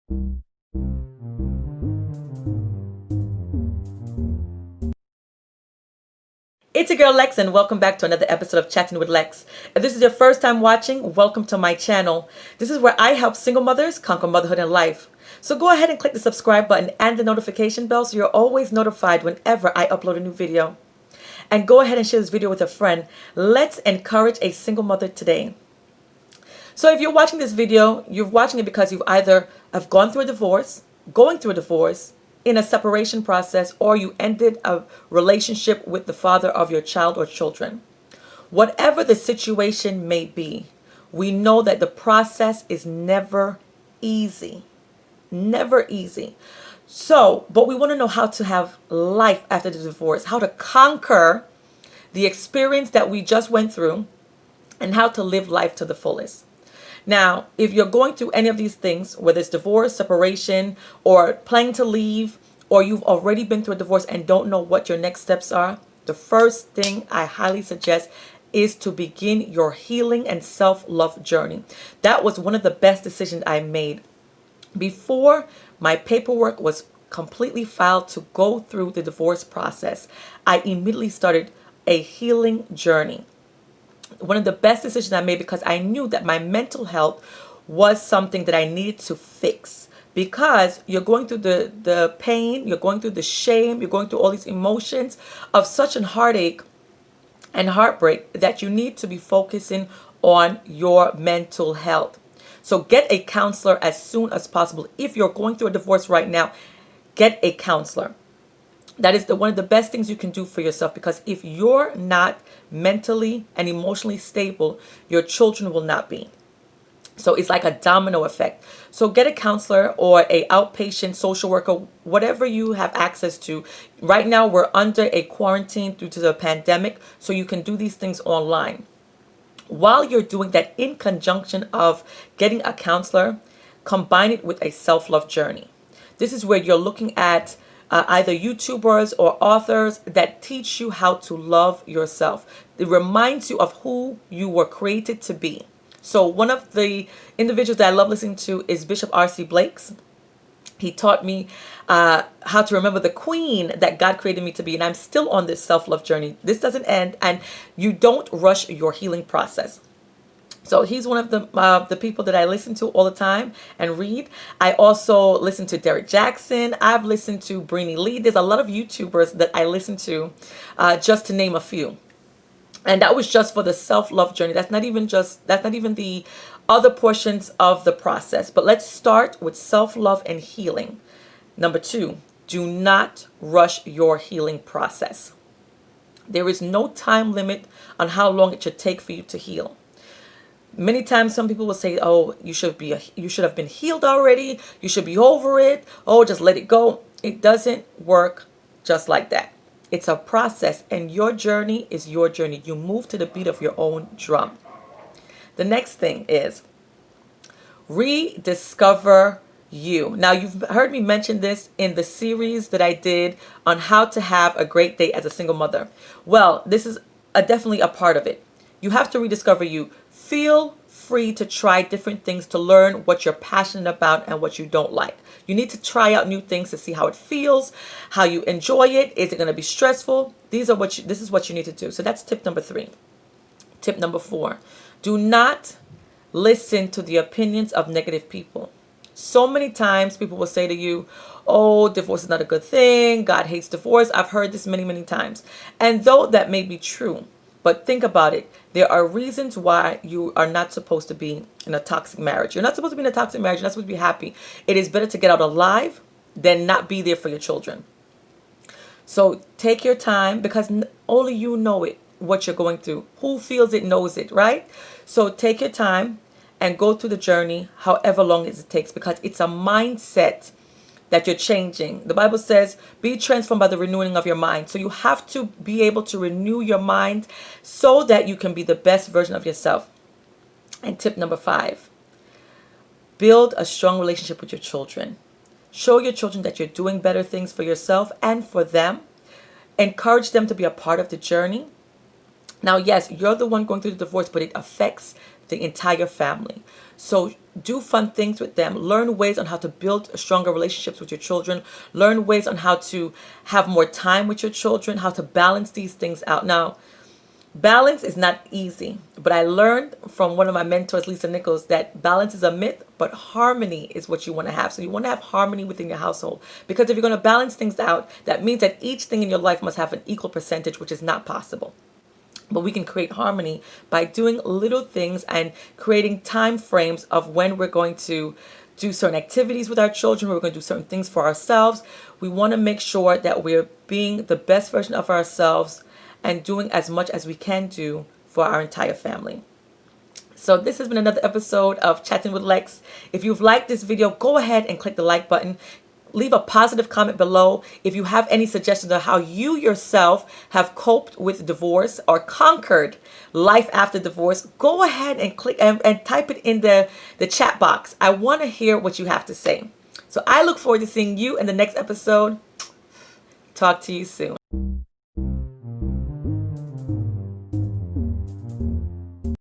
It's your girl Lex, and welcome back to another episode of Chatting with Lex. If this is your first time watching, welcome to my channel. This is where I help single mothers conquer motherhood and life. So go ahead and click the subscribe button and the notification bell so you're always notified whenever I upload a new video. And go ahead and share this video with a friend. Let's encourage a single mother today. So if you're watching this video, you're watching it because you either have gone through a divorce, going through a divorce, in a separation process, or you ended a relationship with the father of your child or children. Whatever the situation may be, we know that the process is never easy. Never easy. So, but we want to know how to have life after the divorce, how to conquer the experience that we just went through, and how to live life to the fullest. Now, if you're going through any of these things, whether it's divorce, separation, or planning to leave, or you've already been through a divorce and don't know what your next steps are, the first thing I highly suggest is to begin your healing and self-love journey. That was one of the best decisions I made. Before my paperwork was completely filed to go through the divorce process, I immediately started a healing journey. One of the best decisions I made, because I knew that my mental health was something that I needed to fix. Because you're going through the pain, you're going through the shame, you're going through all these emotions of such an heartache and heartbreak that you need to be focusing on your mental health. So get a counselor as soon as possible. If you're going through a divorce right now, get a counselor. That is one of the best things you can do for yourself, because if you're not mentally and emotionally stable, your children will not be. So it's like a domino effect. So get a counselor or a outpatient social worker, whatever you have access to. Right now we're under a quarantine due to the pandemic, so you can do these things online. While you're doing that, in conjunction of getting a counselor, combine it with a self-love journey. This is where you're looking at either YouTubers or authors that teach you how to love yourself. It reminds you of who you were created to be. So one of the individuals that I love listening to is Bishop R.C. Blakes. He taught me how to remember the queen that God created me to be. And I'm still on this self-love journey. This doesn't end, and you don't rush your healing process. So he's one of the people that I listen to all the time and read. I also listen to Derek Jackson. I've listened to Brini Lee. There's a lot of YouTubers that I listen to, just to name a few. And that was just for the self-love journey. That's not even the other portions of the process. But let's start with self-love and healing. Number 2, do not rush your healing process. There is no time limit on how long it should take for you to heal. Many times some people will say, oh, you should have been healed already. You should be over it. Oh, just let it go. It doesn't work just like that. It's a process, and your journey is your journey. You move to the beat of your own drum. The next thing is rediscover you. Now, you've heard me mention this in the series that I did on how to have a great day as a single mother. Well, this is definitely a part of it. You have to rediscover you. Feel free to try different things to learn what you're passionate about and what you don't like. You need to try out new things to see how it feels, how you enjoy it. Is it going to be stressful? This is what you need to do. So that's tip number 3. Tip number 4, do not listen to the opinions of negative people. So many times people will say to you, oh, divorce is not a good thing. God hates divorce. I've heard this many, many times. And though that may be true, but think about it. There are reasons why you are not supposed to be in a toxic marriage. You're not supposed to be in a toxic marriage. You're not supposed to be happy. It is better to get out alive than not be there for your children. So take your time, because only you know it, what you're going through. Who feels it knows it, right? So take your time and go through the journey however long it takes, because it's a mindset that you're changing. The Bible says, be transformed by the renewing of your mind. So you have to be able to renew your mind so that you can be the best version of yourself. And tip number 5, build a strong relationship with your children. Show your children that you're doing better things for yourself and for them. Encourage them to be a part of the journey. Now, yes, you're the one going through the divorce, but it affects the entire family. So do fun things with them, learn ways on how to build stronger relationships with your children, learn ways on how to have more time with your children, how to balance these things out. Now, balance is not easy, but I learned from one of my mentors, Lisa Nichols, that balance is a myth, but harmony is what you want to have. So you want to have harmony within your household, because if you're going to balance things out, that means that each thing in your life must have an equal percentage, which is not possible. But we can create harmony by doing little things and creating time frames of when we're going to do certain activities with our children. We're going to do certain things for ourselves. We want to make sure that we're being the best version of ourselves and doing as much as we can do for our entire family. So this has been another episode of Chatting with Lex. If you've liked this video, go ahead and click the like button. Leave a positive comment below. If you have any suggestions on how you yourself have coped with divorce or conquered life after divorce, go ahead and click and type it in the chat box. I want to hear what you have to say. So I look forward to seeing you in the next episode. Talk to you soon.